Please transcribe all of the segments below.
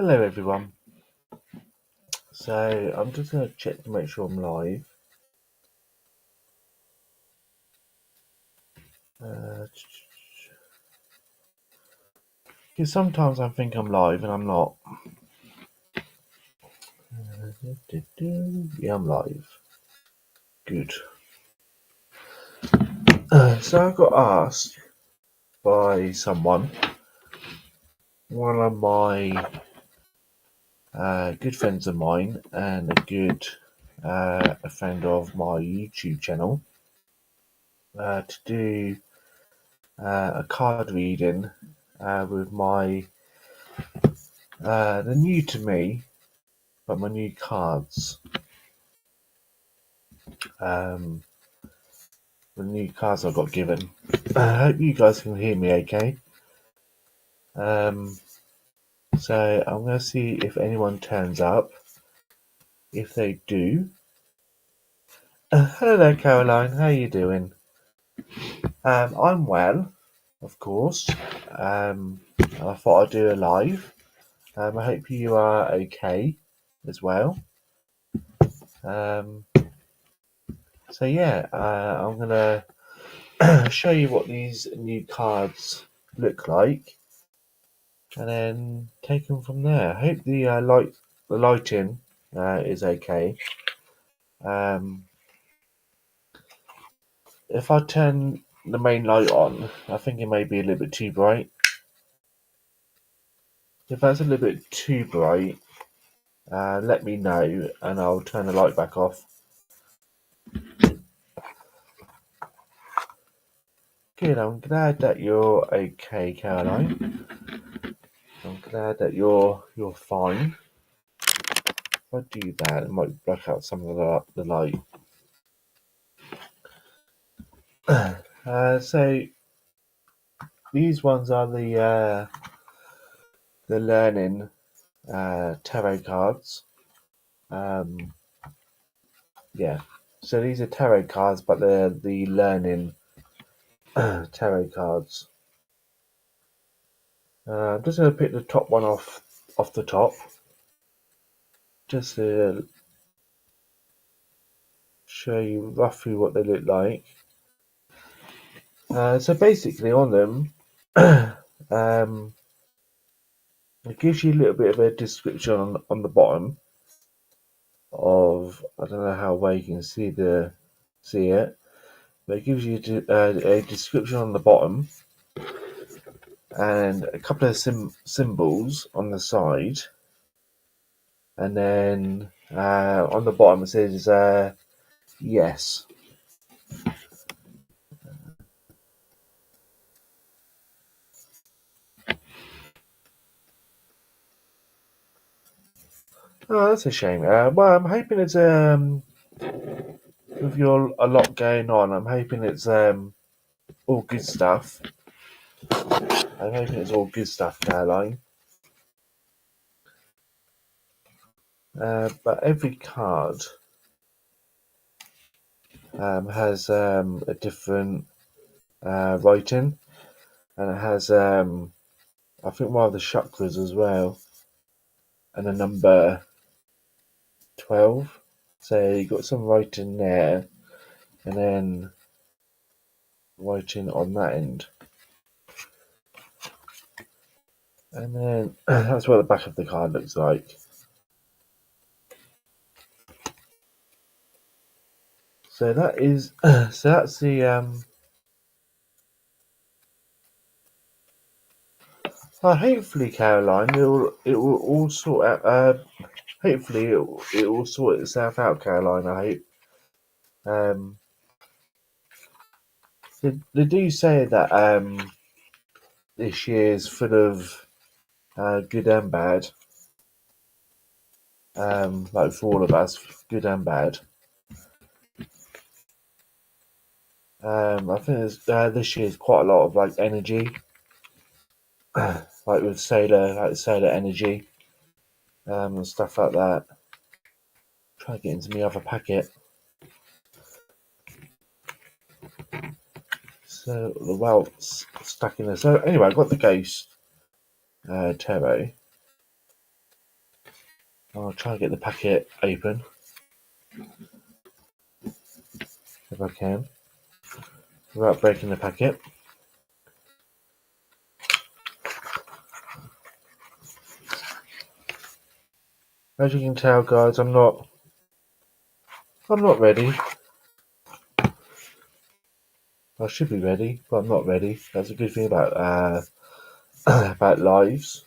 Hello everyone. So I'm just going to check to make sure I'm live. Because sometimes I think I'm live and I'm not. Yeah, I'm live. Good. So I got asked by someone, one of my good friends of mine and a friend of my YouTube channel, to do a card reading with they're new to me, but my new cards. The new cards I got given. I hope you guys can hear me okay. So I'm going to see if anyone turns up. If they do. Hello Caroline, how you doing? I'm well, of course. I thought I'd do a live. I hope you are okay as well. So yeah, I'm going to show you what these new cards look like, and then take them from there. I hope the lighting is okay. If I turn the main light on, I think it may be a little bit too bright. If that's a little bit too bright, let me know and I'll turn the light back off. Good, I'm glad that you're okay, Caroline. I'm glad that you're fine. If I do that, it might block out some of the light. So these ones are the learning tarot cards. Yeah. So these are tarot cards, but they're the learning tarot cards. I'm just going to pick the top one off the top, just to show you roughly what they look like. So basically on them, it gives you a little bit of a description on the bottom of, I don't know how well you can see it, but it gives you a description on the bottom and a couple of symbols on the side, and then on the bottom it says yes. Oh, that's a shame. Well, I'm hoping it's with a lot going on. I'm hoping it's all good stuff. I'm hoping it's all good stuff, Caroline. But every card has a different writing, and it has I think one of the chakras as well, and a number 12. So you got some writing there, and then writing on that end. And then that's what the back of the card looks like. So that is so that's the hopefully, Caroline, it will all sort out. Hopefully it will sort itself out, Caroline. I hope. They do say that this year is full of good and bad. Like for all of us, good and bad. I think this year is quite a lot of like energy, like with solar energy, and stuff like that. Try to get into my other packet. So the welt's stuck in there. So anyway, I got the ghost tarot. I'll try and get the packet open if I can without breaking the packet. As you can tell, guys, I'm not ready. I should be ready, but I'm not ready. That's a good thing about about lives.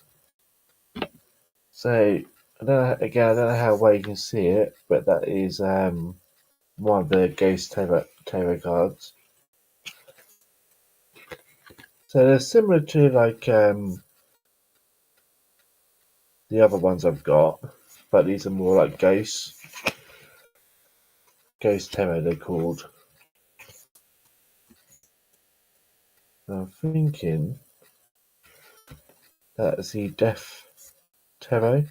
So I don't know how well you can see it, but that is one of the Ghost tarot cards. So they're similar to like the other ones I've got, but these are more like Ghost tarot they're called. I'm thinking that's the Death Tarot,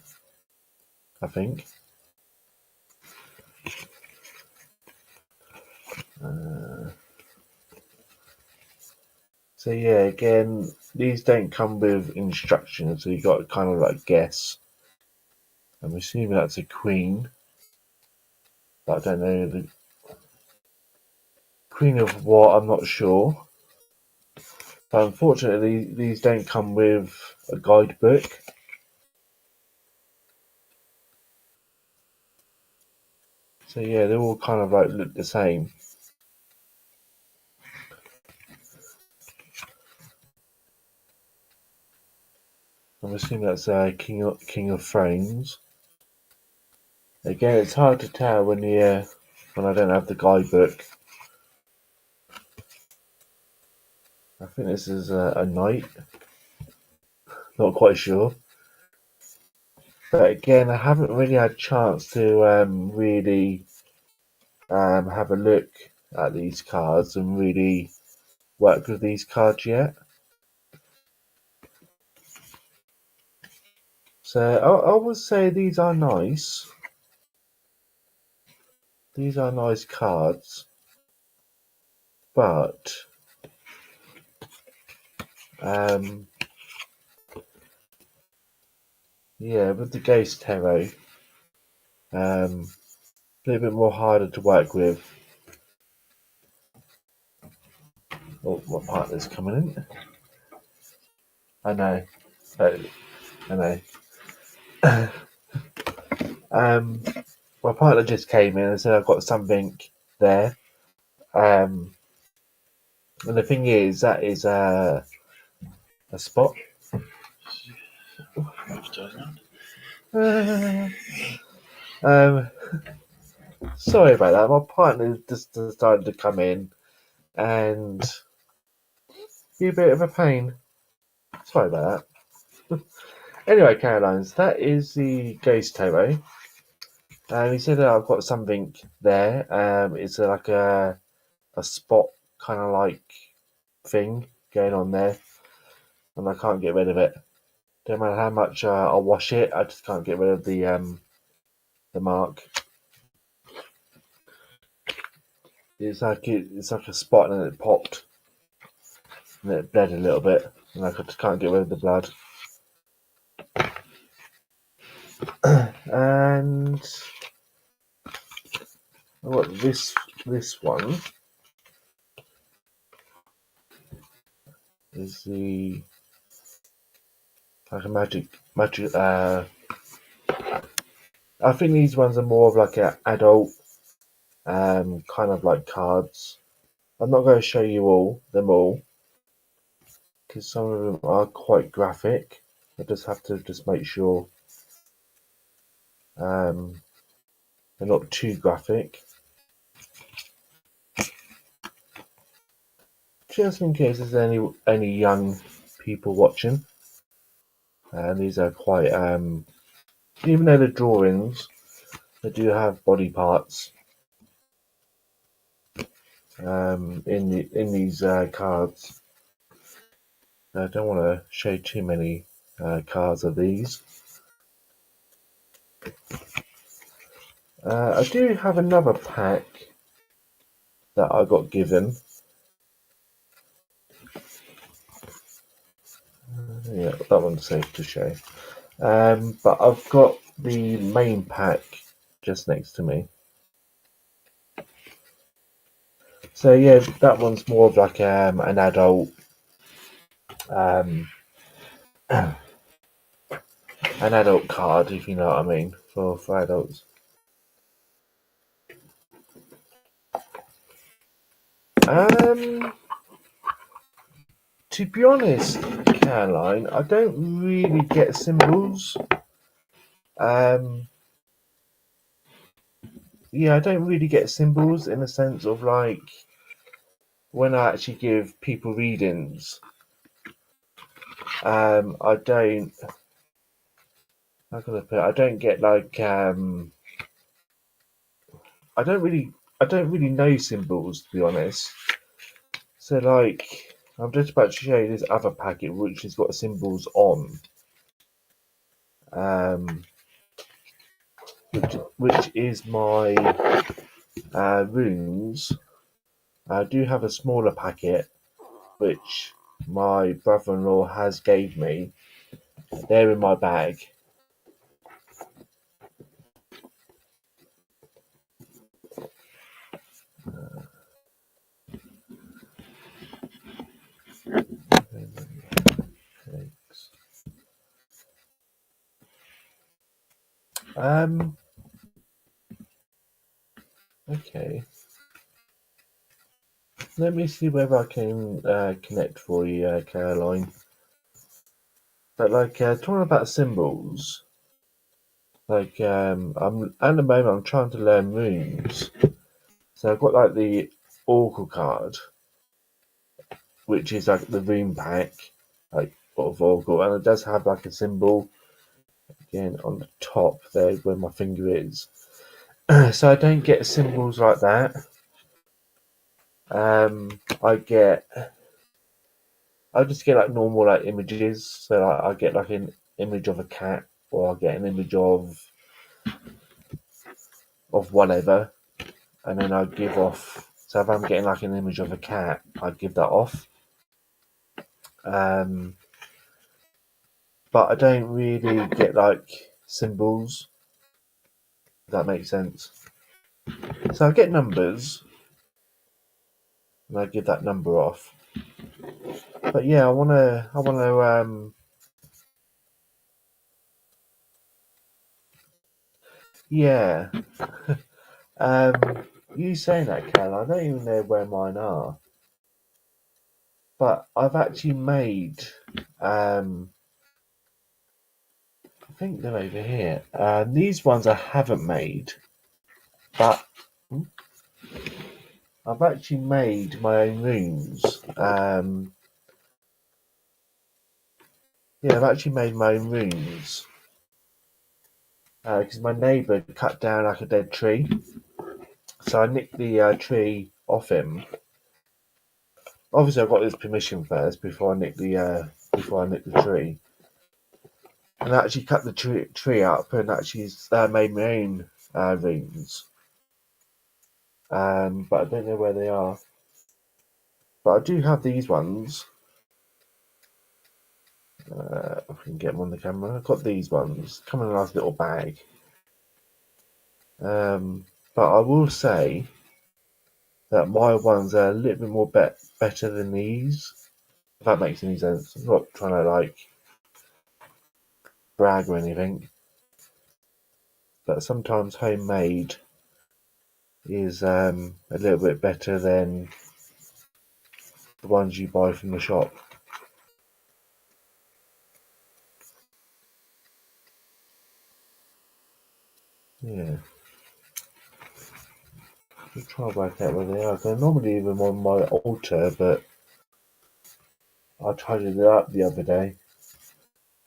I think. So yeah, again, these don't come with instructions, so you got to kind of like guess. I'm assuming that's a Queen, but I don't know the Queen of what. I'm not sure. But unfortunately, these don't come with a guidebook. So yeah, they're all kind of like look the same. I'm assuming that's King of Thrones. Again, it's hard to tell when I don't have the guidebook. I think this is a knight. Not quite sure. But again, I haven't really had a chance to really have a look at these cards and really work with these cards yet. So I would say these are nice. These are nice cards, but yeah, with the Ghost Tarot, a little bit more harder to work with. Oh, my partner's coming in. I know. I know. My partner just came in and said I've got something there. And the thing is, that is a spot. Sorry about that. My partner just decided to come in and be a bit of a pain. Sorry about that. Anyway, Caroline's, that is the Ghost Tarot. He said that I've got something there. It's like a spot kind of like thing going on there, and I can't get rid of it. Don't matter how much I wash it, I just can't get rid of the mark. It's like a spot and it popped and it bled a little bit, and I just can't get rid of the blood. And what this one is the like a magic. I think these ones are more of like an adult kind of like cards. I'm not going to show you them all, because some of them are quite graphic. I just have to make sure they're not too graphic. Just in case there's any young people watching. And these are quite even though the drawings, they do have body parts in these cards. I don't want to show too many cards of these. I do have another pack that I got given. Yeah, that one's safe to show. But I've got the main pack just next to me. So yeah, that one's more of like an adult, um, an adult card, if you know what I mean, for adults. To be honest, Caroline, I don't really get symbols. Yeah, I don't really get symbols in the sense of like when I actually give people readings. I don't. How can I put it? I don't get like. I don't really. I don't really know symbols, to be honest. So like, I'm just about to show you this other packet which has got symbols on. Um, which is my runes. I do have a smaller packet which my brother-in-law has gave me. They're in my bag. Um. Okay. Let me see whether I can connect for you, Caroline. But like talking about symbols, like I'm at the moment I'm trying to learn runes. So I've got like the Oracle card, which is like the rune pack, like of Oracle, and it does have like a symbol again on the top there where my finger is. So I don't get symbols like that. I just get like normal like images. So like, I get like an image of a cat, or I get an image of whatever, and then I give off. So if I'm getting like an image of a cat, I give that off. Um, but I don't really get like symbols. If that makes sense. So I get numbers, and I give that number off. But yeah, I wanna, yeah. Um, you saying that, Cal? I don't even know where mine are, but I've actually made. Um, I think they're over here. These ones I haven't made, but I've actually made my own runes. Yeah, I've actually made my own runes because my neighbour cut down like a dead tree, so I nicked the tree off him. Obviously, I got his permission first before I nicked the tree, and I actually cut the tree up and actually made my own runes. But I don't know where they are. But I do have these ones. If I can get them on the camera, I've got these ones. Come in a nice little bag. But I will say that my ones are a little bit more better than these. If that makes any sense. I'm not trying to like brag or anything, but sometimes homemade is a little bit better than the ones you buy from the shop. Yeah. I'll try and work out where they are. They're normally even on my altar, but I tried it up the other day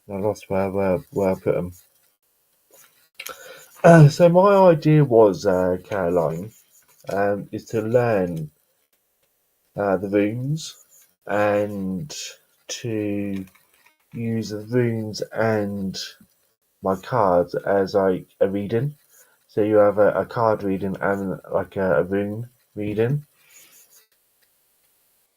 and I lost where I put them. So my idea was, Caroline, is to learn the runes and to use the runes and my cards as like a reading. So you have a card reading and like a rune reading.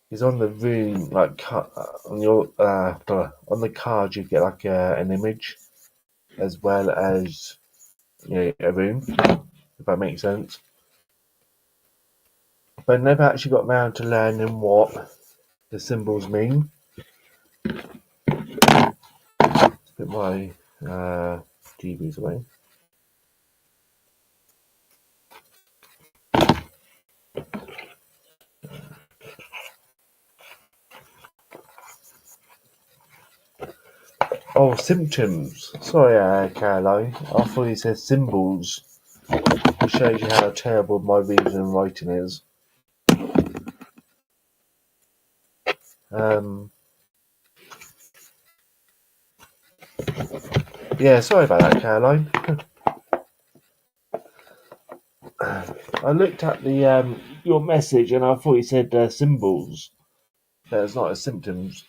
Is on the rune like on your on the card you get like an image as well as a room, if that makes sense. But I never actually got around to learning what the symbols mean. Let's put my TVs away. Oh, symptoms. Sorry, Caroline. I thought you said symbols. It shows you how terrible my reading and writing is. Yeah, sorry about that, Caroline. I looked at the your message and I thought you said symbols. That's not symptoms.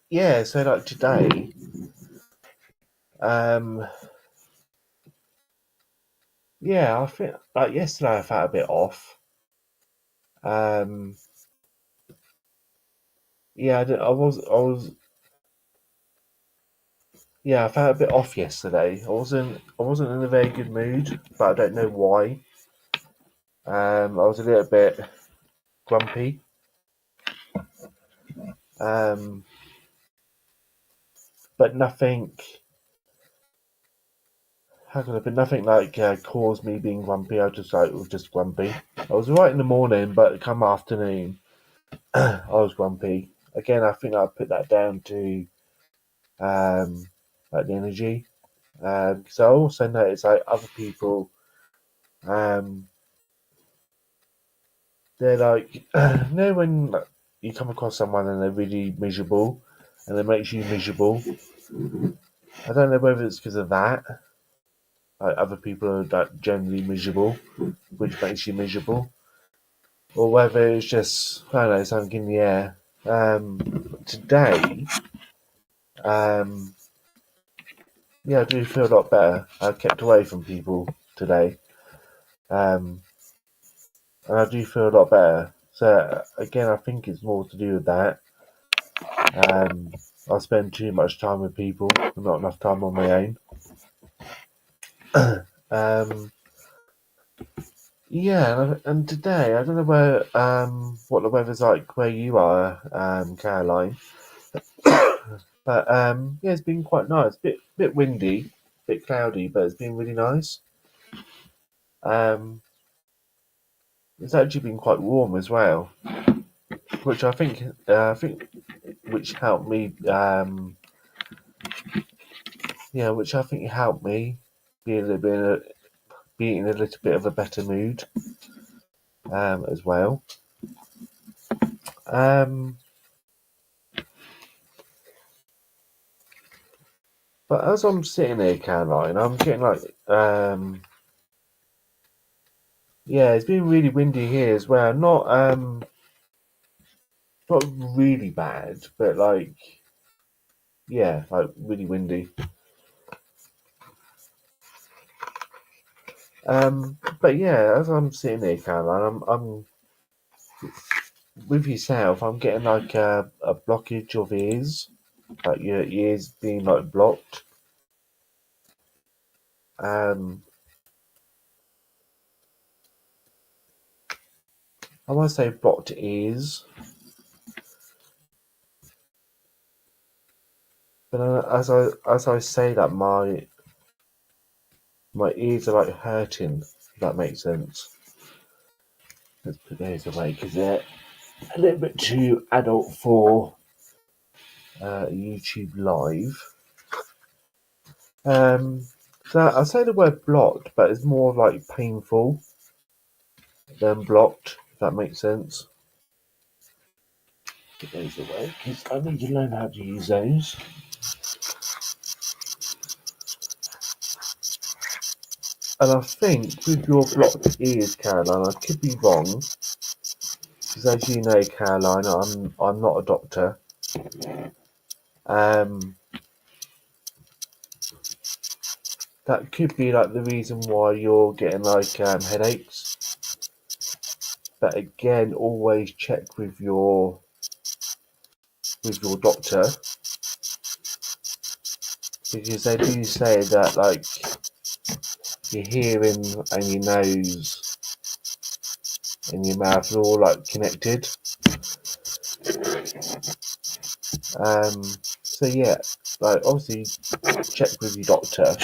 Yeah, so like today, yeah, I think like yesterday I felt a bit off. Yeah, yeah, I felt a bit off yesterday. I wasn't in a very good mood, but I don't know why. I was a little bit grumpy. Um, but nothing. How can I put nothing like caused me being grumpy? Was just grumpy. I was right in the morning, but come afternoon, I was grumpy. Again, I think I put that down to like the energy. Because I also noticed like other people, um, they're like, you know, when like, you come across someone and they're really miserable, and it makes you miserable. I don't know whether it's because of that. Like other people are like generally miserable, which makes you miserable, or whether it's just I don't know something in the air. Today, um, yeah, I do feel a lot better. I kept away from people today, um, and I do feel a lot better. So again, I think it's more to do with that. I spend too much time with people, not enough time on my own. Um, yeah, and today I don't know what the weather's like where you are, Caroline, but yeah, it's been quite nice. Bit windy, bit cloudy, but it's been really nice. Um, it's actually been quite warm as well, which I think which helped me. Yeah, which I think helped me be a little bit be in a little bit of a better mood as well. Um, but as I'm sitting here, Caroline, I'm getting like yeah, it's been really windy here as well. Not really bad, but like yeah, like really windy. But yeah, as I'm sitting here, Caroline, I'm with yourself. I'm getting like a blockage of ears, like your ears being like blocked. Um, I want to say blocked ears, but as I say that, my ears are like hurting. If that makes sense. Let's put those away because they're a little bit too adult for YouTube Live. So I say the word blocked, but it's more like painful than blocked. If that makes sense. Put those away because I need to learn how to use those. And I think with your blocked ears, Caroline, I could be wrong because as you know, Caroline, I'm not a doctor. Um, that could be like the reason why you're getting like headaches. But again, always check with your doctor because they do say that like your hearing and your nose and your mouth are all like connected. So yeah, like obviously check with your doctor.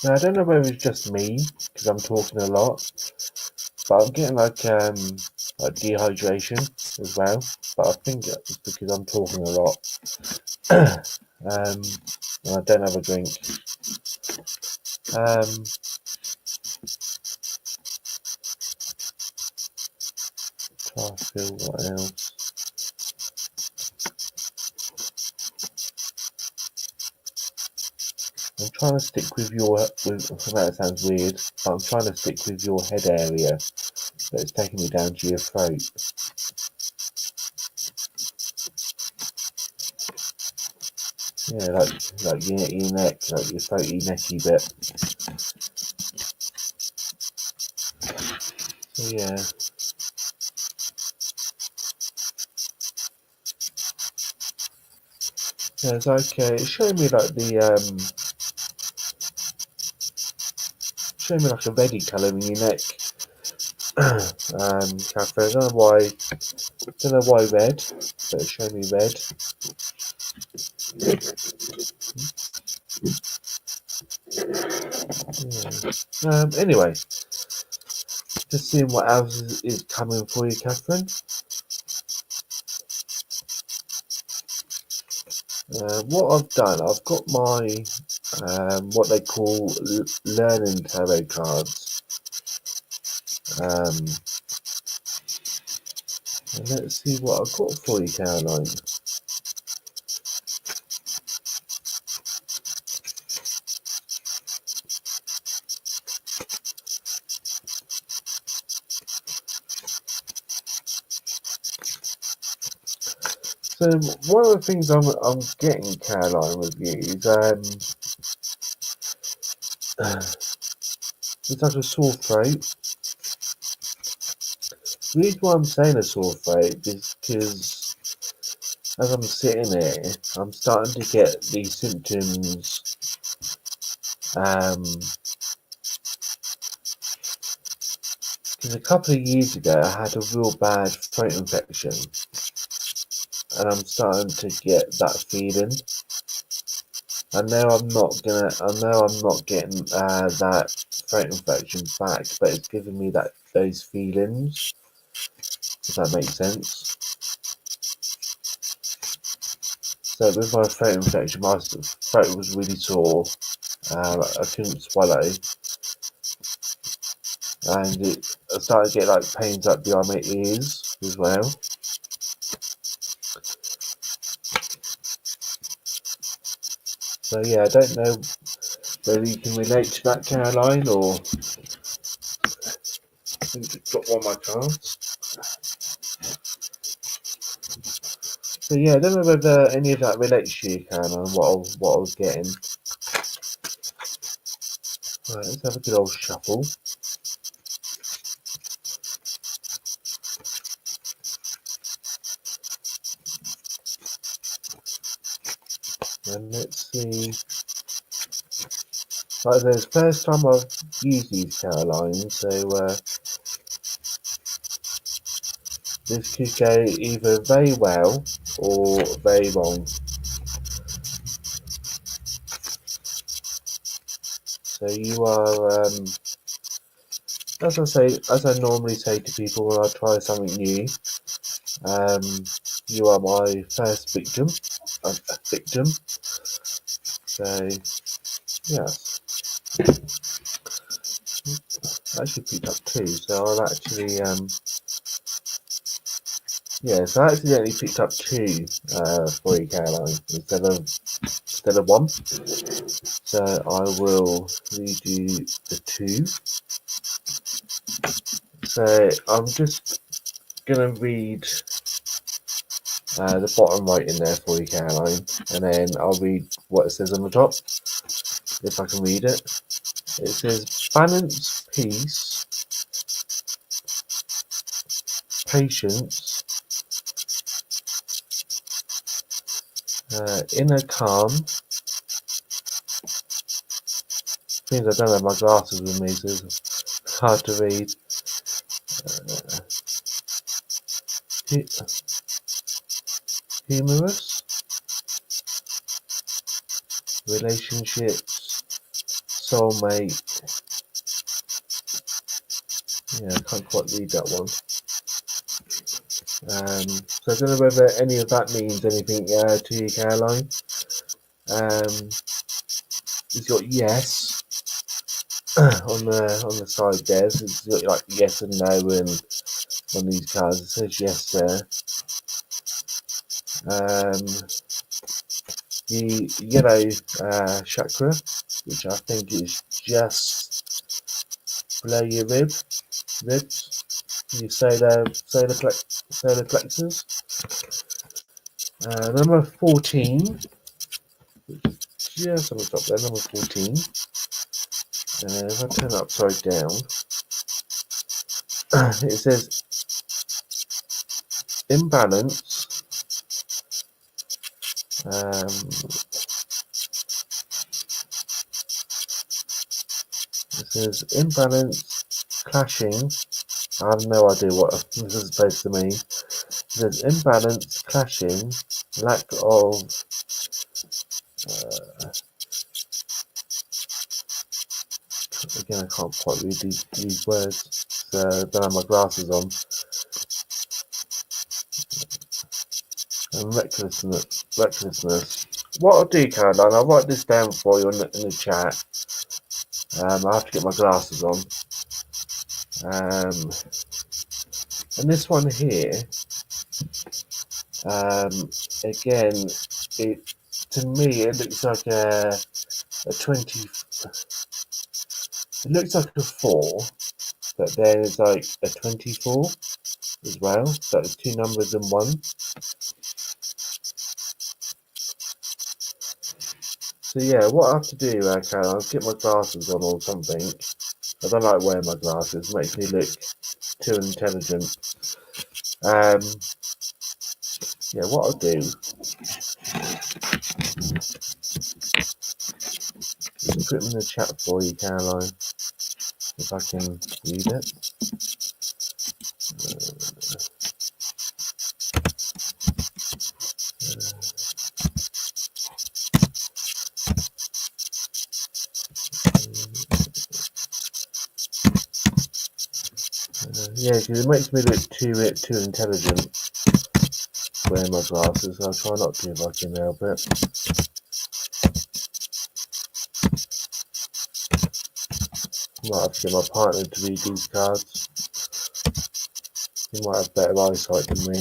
Now I don't know whether it's just me because I'm talking a lot, but I'm getting like dehydration as well. But I think it's because I'm talking a lot. And I don't have a drink. Try to feel what else. I'm trying to stick with your. I know it sounds weird, but I'm trying to stick with your head area. But it's taking me down to your throat. Yeah, like your neck, like your throaty necky bit. So yeah. Yeah, it's like it's showing me like showing me like a reddy colour in your neck. Catherine, don't know why red, but it's showing me red. Yeah. Anyway, just seeing what else is coming for you, Catherine. What I've done, I've got my what they call learning tarot cards. And let's see what I've got for you, Caroline. So one of the things I'm getting, Caroline, with you is it's like a sore throat. The reason why I'm saying a sore throat is because as I'm sitting here, I'm starting to get these symptoms. Because a couple of years ago, I had a real bad throat infection, and I'm starting to get that feeling. I know I'm not getting that throat infection back, but it's giving me those feelings. If that makes sense. So with my throat infection, my throat was really sore. I couldn't swallow, and I started to get like pains up behind my ears as well. So yeah, I don't know whether you can relate to that, Caroline, or I think it's got one of my cards. So yeah, I don't know whether any of that relates to you, Caroline, what I was getting. Right, let's have a good old shuffle. And let's see. Like the first time I've used these, Caroline, so this could go either very well or very wrong. So you are, as I normally say to people when I try something new, you are my first victim. Victim. So yeah, I actually picked up two. So I'll actually yeah. So I accidentally picked up two for you, Caroline, instead of one. So I will read you the two. So I'm just gonna read the bottom right in there for you, Caroline, and then I'll read what it says on the top, if I can read it. It says balance, peace, patience, Inner calm. Means I don't have my glasses with me, so it's hard to read. Humorous. Relationships. Soulmate. Yeah, I can't quite read that one. So I don't know whether any of that means anything to you, Caroline. It's got yes on the side there. So it's got like yes and no, and on these cards it says yes there. The yellow chakra, which I think is just below your ribs. Your solar plexus. Number 14, just on the top there, number 14. If I turn it upside down, it says imbalance. It says imbalance, clashing. I have no idea what this is supposed to mean. It says imbalance, clashing, lack of again, I can't quite read these words, so I don't have my glasses on. And recklessness. What I'll do, Caroline, I'll write this down for you in the chat. I have to get my glasses on. And this one here, again, to me it looks like a 20. It looks like a 4, but then it's like a 24 as well. So it's 2 numbers in one. So yeah, what I have to do, Caroline, I'll get my glasses on or something. I don't like wearing my glasses; it makes me look too intelligent. Yeah, what I'll do is put them in the chat for you, Caroline, if I can read it. Yeah, because it makes me look too intelligent wearing my glasses. So I'll try not to if I can help it. Might have to get my partner to read these cards. He might have better eyesight than me.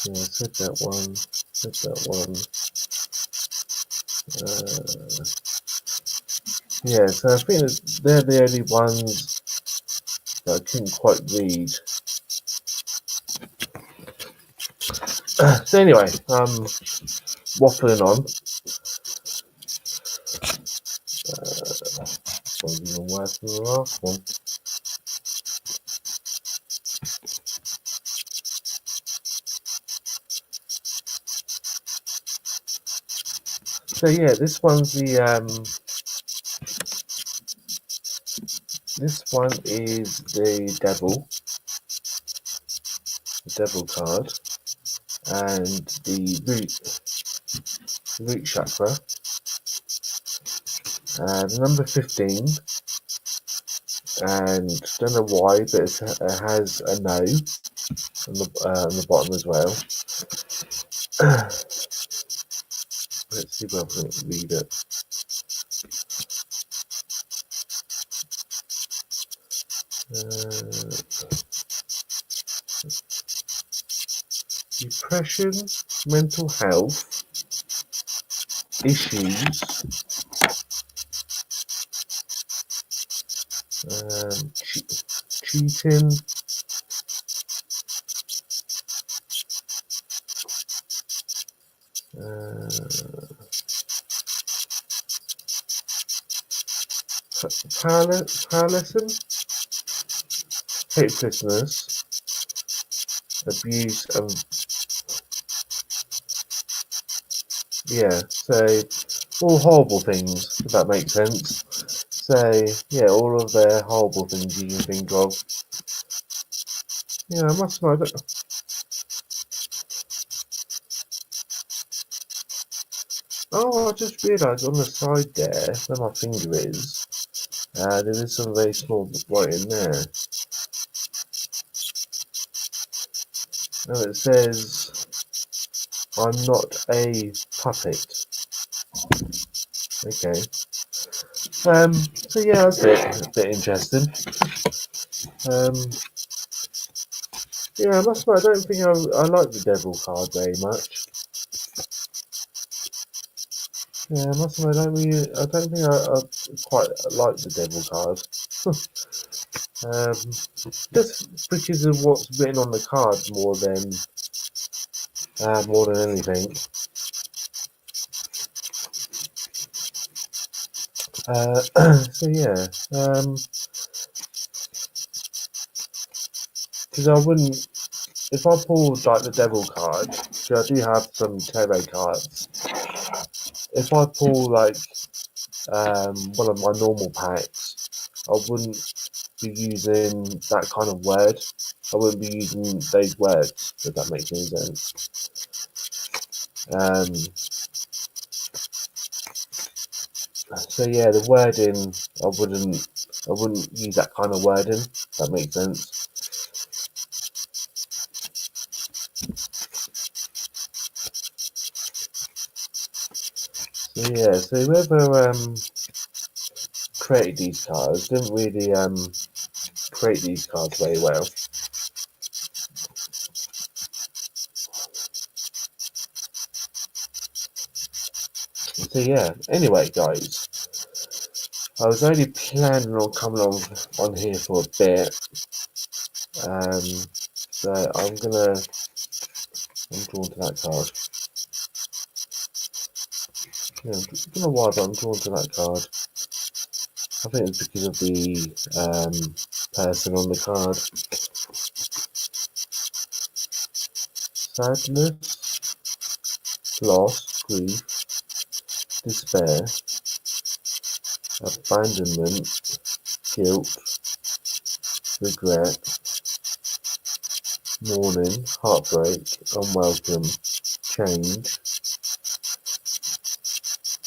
Yeah, said that one. Said that one. Yeah, so I think that they're the only ones that I couldn't quite read. So anyway, waffling on. This one's even worse than the last one. So yeah, this one's this one is the devil card, and the root chakra. The number 15, and don't know why, but it has a no on the bottom as well. Let's see if I can read it. Depression, mental health issues, cheating, paralysis, hopelessness, abuse, and yeah, so all horrible things, if that makes sense. So yeah, all of the horrible things you can think of. Yeah, I must admit, oh, I just realised on the side there, where my finger is, there is some very small writing there. And it says, I'm not a puppet. Okay. So yeah, that's a bit interesting. Yeah, I must admit, I don't think I like the devil card very much. Yeah, I must admit, I don't think I quite like the devil card. Just because of what's written on the card more than anything. So yeah, because I wouldn't, if I pulled like the devil card, because I do have some tarot cards. If I pull like one of my normal packs, I wouldn't be using that kind of word. I wouldn't be using those words, if that makes any sense. So yeah, the wording, I wouldn't use that kind of wording, if that makes sense. So yeah, so whoever created these cards didn't really create these cards very well. So yeah, anyway guys, I was only planning on coming on here for a bit, so I'm drawn to that card. Yeah, I don't know why, but I'm drawn to that card. I think it's because of the person on the card. Sadness, loss, grief, despair, abandonment, guilt, regret, mourning, heartbreak, unwelcome, change,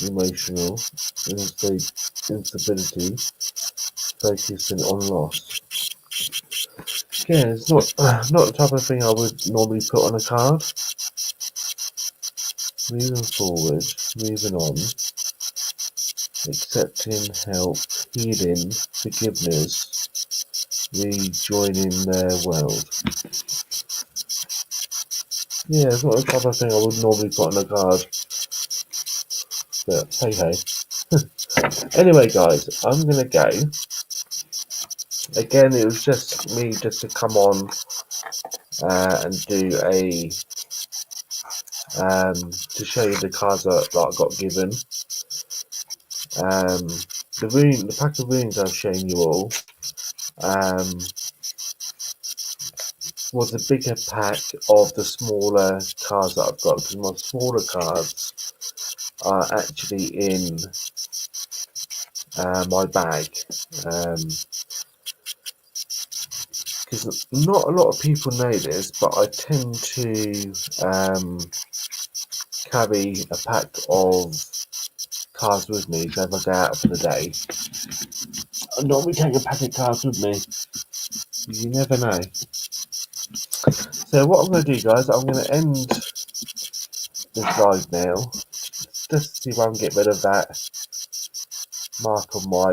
emotional, instability, focusing on loss. Yeah, it's not the type of thing I would normally put on a card. Moving forward, moving on, accepting help, healing, forgiveness, rejoining their world. Yeah, it's not the type of thing I would normally put on a card. But hey hey. Anyway guys, I'm gonna go. Again, it was just me just to come on and do a to show you the cards that I got given. The pack of runes I've shown you all was a bigger pack of the smaller cards that I've got, because my smaller cards are actually in my bag. Because not a lot of people know this, but I tend to carry a pack of cards with me, so if I go out for the day, I normally take a pack of cards with me. You never know. So what I'm going to do, guys, I'm going to end this live now, just to see if I can get rid of that mark on my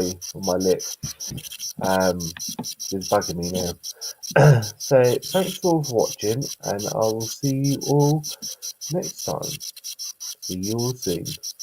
lip. It's bugging me now. So thanks for watching, and I will see you all next time. See you all soon.